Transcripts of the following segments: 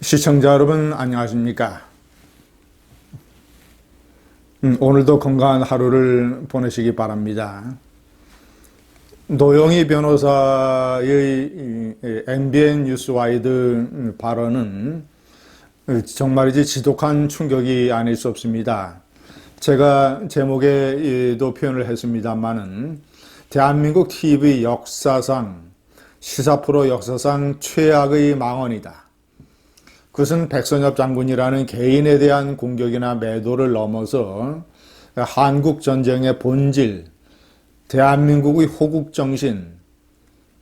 시청자 여러분 안녕하십니까? 오늘도 건강한 하루를 보내시기 바랍니다. 노영희 변호사의 MBN 뉴스와이드 발언은 정말이지 지독한 충격이 아닐 수 없습니다. 제가 제목에도 표현을 했습니다마는 대한민국 TV 역사상 시사 프로 역사상 최악의 망언이다. 그것은 백선엽 장군이라는 개인에 대한 공격이나 매도를 넘어서 한국전쟁의 본질, 대한민국의 호국정신,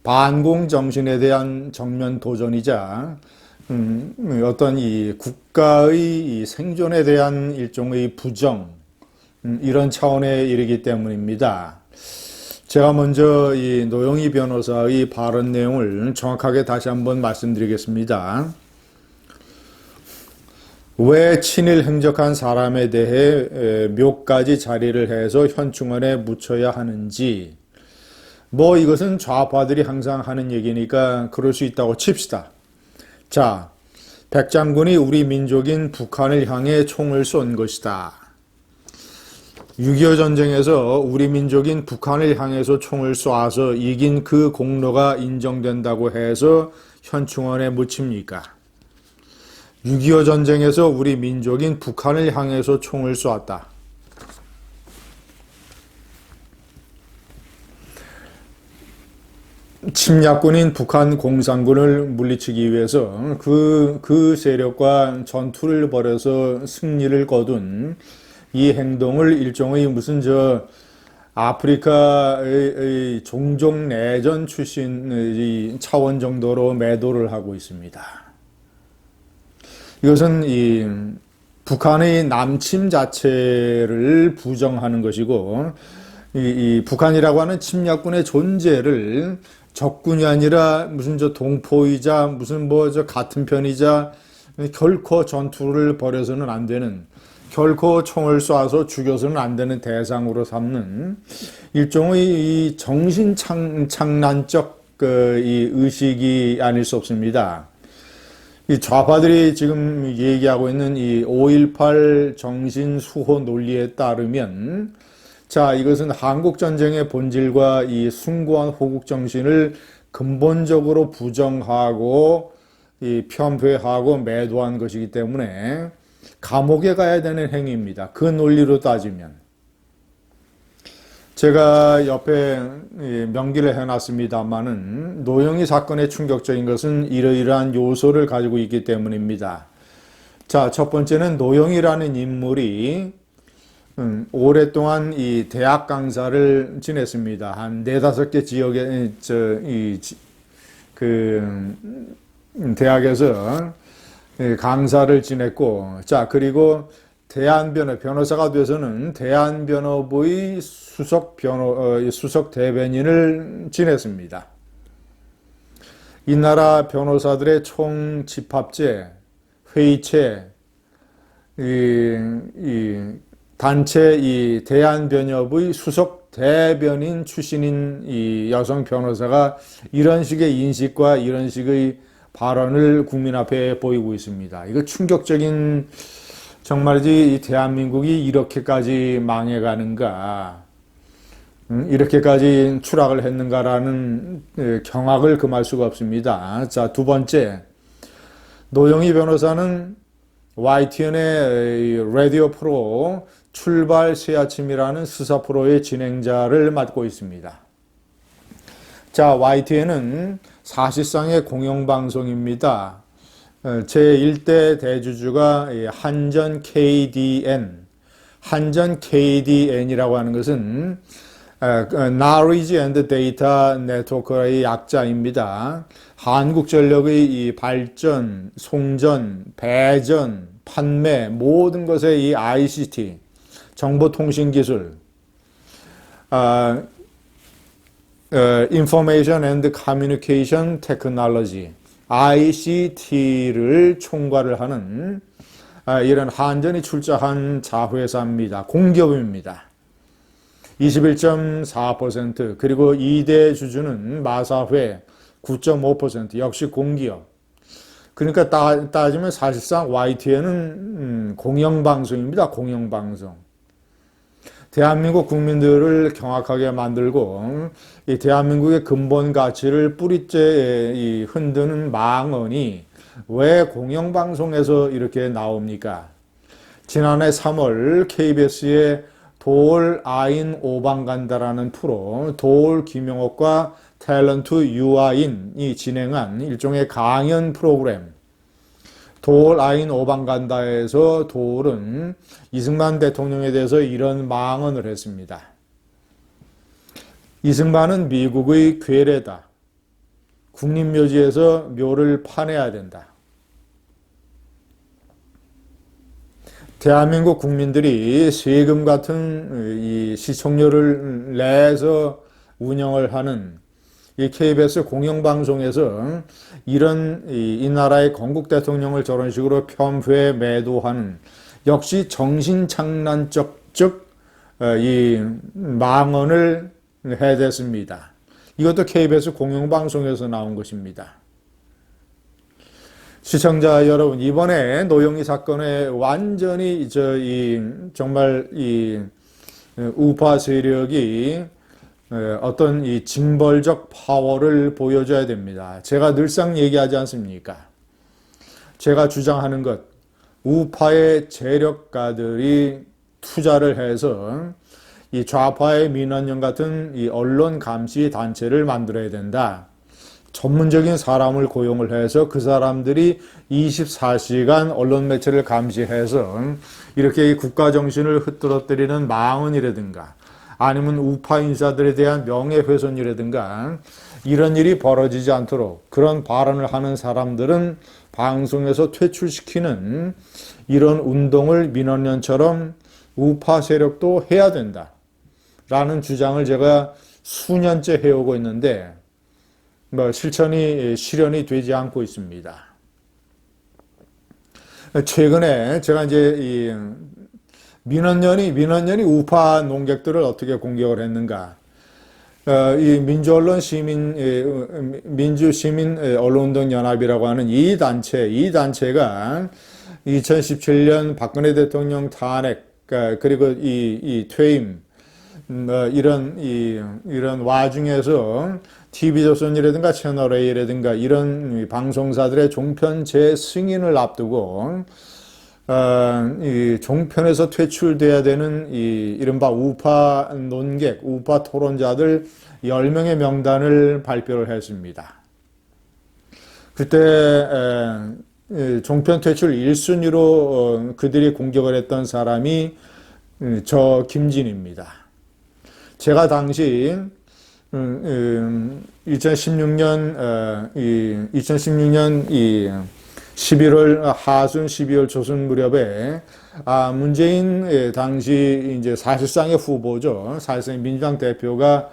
반공정신에 대한 정면 도전이자 어떤 이 국가의 이 생존에 대한 일종의 부정, 이런 차원에 이르기 때문입니다. 제가 먼저 이 노영희 변호사의 발언 내용을 정확하게 다시 한번 말씀드리겠습니다. 왜 친일 행적한 사람에 대해 묘까지 자리를 해서 현충원에 묻혀야 하는지, 이것은 좌파들이 항상 하는 얘기니까 그럴 수 있다고 칩시다. 자, 백 장군이 우리 민족인 북한을 향해 총을 쏜 것이다. 6.25 전쟁에서 우리 민족인 북한을 향해서 총을 쏴서 이긴 그 공로가 인정된다고 해서 현충원에 묻힙니까? 6.25 전쟁에서 우리 민족인 북한을 향해서 총을 쏘았다. 침략군인 북한 공산군을 물리치기 위해서 그 세력과 전투를 벌여서 승리를 거둔 이 행동을 일종의 아프리카의 종족 내전 출신의 차원 정도로 매도를 하고 있습니다. 이것은 이 북한의 남침 자체를 부정하는 것이고, 이 북한이라고 하는 침략군의 존재를 적군이 아니라 동포이자 같은 편이자 결코 전투를 벌여서는 안 되는, 결코 총을 쏴서 죽여서는 안 되는 대상으로 삼는 일종의 이 정신착란적 이 의식이 아닐 수 없습니다. 이 좌파들이 지금 얘기하고 있는 이 5.18 정신수호 논리에 따르면, 자, 이것은 한국전쟁의 본질과 이 숭고한 호국정신을 근본적으로 부정하고 이 편폐하고 매도한 것이기 때문에 감옥에 가야 되는 행위입니다. 그 논리로 따지면. 제가 옆에 명기를 해놨습니다만은 노영희 사건의 충격적인 것은 이러이러한 요소를 가지고 있기 때문입니다. 자, 첫 번째는 노영희라는 인물이 오랫동안 이 대학 강사를 지냈습니다. 한 4-5개 지역에 대학에서 강사를 지냈고, 자, 그리고 변호사가 돼서는 대한변협의 수석 대변인을 지냈습니다. 이 나라 변호사들의 총 집합체, 회의체, 단체 이 대한변협의 수석 대변인 출신인 이 여성 변호사가 이런 식의 인식과 이런 식의 발언을 국민 앞에 보이고 있습니다. 이거 충격적인, 정말이지 이 대한민국이 이렇게까지 망해가는가, 이렇게까지 추락을 했는가라는 경악을 금할 수가 없습니다. 자, 두 번째, 노영희 변호사는 YTN의 라디오 프로 출발 새아침이라는 시사 프로의 진행자를 맡고 있습니다. 자, YTN은 사실상의 공영방송입니다. 제1대 대주주가 한전 KDN이라고 하는 것은 Knowledge and Data Network의 약자입니다. 한국전력의 이 발전, 송전, 배전, 판매, 모든 것의 이 ICT, 정보통신기술, Information and Communication Technology, ICT를 총괄을 하는 이런 한전이 출자한 자회사입니다. 공기업입니다. 21.4%, 그리고 2대 주주는 마사회 9.5%, 역시 공기업. 그러니까 따지면 사실상 YTN은 공영방송입니다. 공영방송. 대한민국 국민들을 경악하게 만들고 이 대한민국의 근본 가치를 뿌리째 흔드는 망언이 왜 공영방송에서 이렇게 나옵니까? 지난해 3월 KBS의 도올 아인 오방간다라는 프로, 도올 김용옥과 탤런트 유아인이 진행한 일종의 강연 프로그램, 도올 아인 오방간다에서 도올은 이승만 대통령에 대해서 이런 망언을 했습니다. 이승만은 미국의 괴뢰다. 국립묘지에서 묘를 파내야 된다. 대한민국 국민들이 세금 같은 이 시청료를 내서 운영을 하는 이 KBS 공영방송에서 이런 이 나라의 건국 대통령을 저런 식으로 편부에 매도하는 역시 정신장난적 이 망언을 해댔습니다. 이것도 KBS 공영방송에서 나온 것입니다. 시청자 여러분, 이번에 노영희 사건에 완전히 정말 이 우파 세력이 어떤 이 징벌적 파워를 보여줘야 됩니다. 제가 늘상 얘기하지 않습니까? 제가 주장하는 것, 우파의 재력가들이 투자를 해서 이 좌파의 민원연 같은 이 언론 감시 단체를 만들어야 된다. 전문적인 사람을 고용을 해서 그 사람들이 24시간 언론 매체를 감시해서 이렇게 국가 정신을 흐트러뜨리는 망언이라든가 아니면 우파 인사들에 대한 명예훼손이라든가 이런 일이 벌어지지 않도록 그런 발언을 하는 사람들은 방송에서 퇴출시키는 이런 운동을 민원연처럼 우파 세력도 해야 된다 라는 주장을 제가 수년째 해오고 있는데 실현이 되지 않고 있습니다. 최근에 제가 이제 이 민원연이 우파 농객들을 어떻게 공격을 했는가? 이 민주시민 언론운동 연합이라고 하는 이 단체가 2017년 박근혜 대통령 탄핵 그리고 이 퇴임 이런 와중에서 TV조선이라든가 채널A라든가 이런 방송사들의 종편 재승인을 앞두고 이 종편에서 퇴출돼야 되는 이 이른바 우파 논객, 우파 토론자들 10명의 명단을 발표를 했습니다. 그때 종편 퇴출 1순위로 그들이 공격을 했던 사람이 저 김진입니다. 제가 당시 2016년 11월 하순 12월 초순 무렵에 문재인 당시 이제 사실상의 후보죠. 사실상 민주당 대표가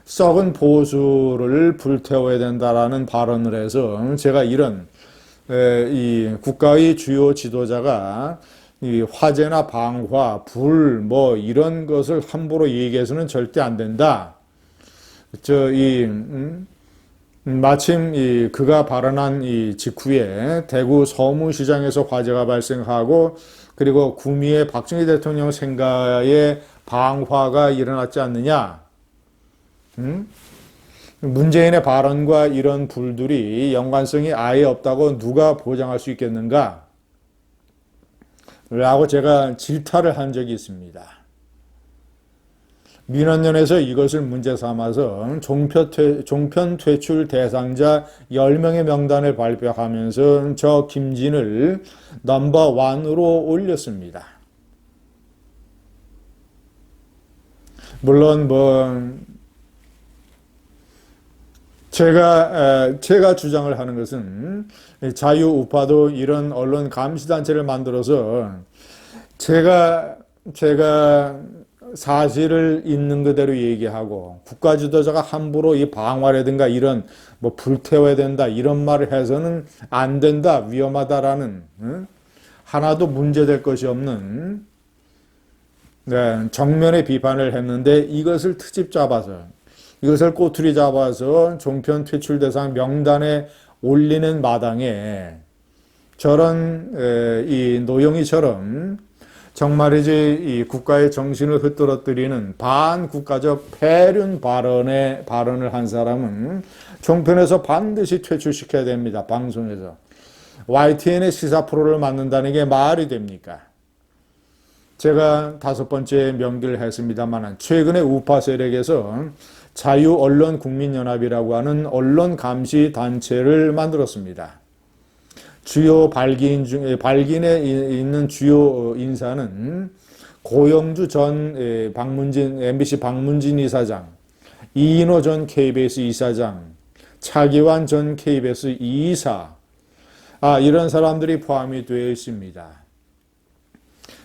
썩은 보수를 불태워야 된다라는 발언을 해서 제가 이런 이 국가의 주요 지도자가 이 화재나 방화, 불, 이런 것을 함부로 얘기해서는 절대 안 된다. 마침 그가 발언한 이 직후에 대구 서문시장에서 화재가 발생하고 그리고 구미의 박정희 대통령 생가에 방화가 일어났지 않느냐. 문재인의 발언과 이런 불들이 연관성이 아예 없다고 누가 보장할 수 있겠는가? 라고 제가 질타를 한 적이 있습니다. 민원연에서 이것을 문제 삼아서 종편 퇴출 대상자 10명의 명단을 발표하면서 저 김진을 넘버1으로 올렸습니다. 물론 제가 주장을 하는 것은 자유우파도 이런 언론 감시단체를 만들어서 제가 사실을 있는 그대로 얘기하고 국가 지도자가 함부로 이 방화라든가 이런 불태워야 된다 이런 말을 해서는 안 된다 위험하다라는 하나도 문제될 것이 없는 정면의 비판을 했는데 이것을 트집 잡아서 이것을 꼬투리 잡아서 종편 퇴출 대상 명단에 올리는 마당에 저런 이 노영희처럼 정말이지 이 국가의 정신을 흩떨어뜨리는 반국가적 폐륜 발언을 한 사람은 종편에서 반드시 퇴출시켜야 됩니다. 방송에서. YTN의 시사 프로를 맡는다는 게 말이 됩니까? 제가 5번째 명기를 했습니다만 최근에 우파 세력에서 자유언론국민연합이라고 하는 언론 감시 단체를 만들었습니다. 주요 발기인에 있는 주요 인사는 고영주 전 MBC 박문진 이사장, 이인호 전 KBS 이사장, 차기환 전 KBS 이사, 이런 사람들이 포함이 되어 있습니다.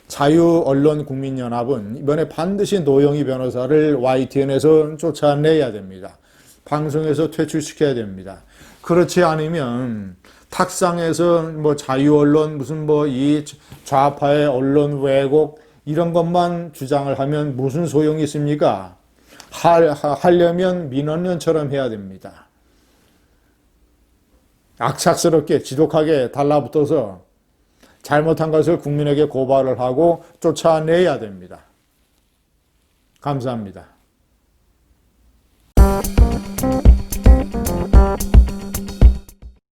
자유언론국민연합은 이번에 반드시 노영희 변호사를 YTN에서 쫓아내야 됩니다. 방송에서 퇴출시켜야 됩니다. 그렇지 않으면 탁상에서 뭐 자유언론 무슨 뭐 이 좌파의 언론 왜곡 이런 것만 주장을 하면 무슨 소용이 있습니까? 하려면 민원연처럼 해야 됩니다. 악착스럽게 지독하게 달라붙어서 잘못한 것을 국민에게 고발을 하고 쫓아내야 됩니다. 감사합니다.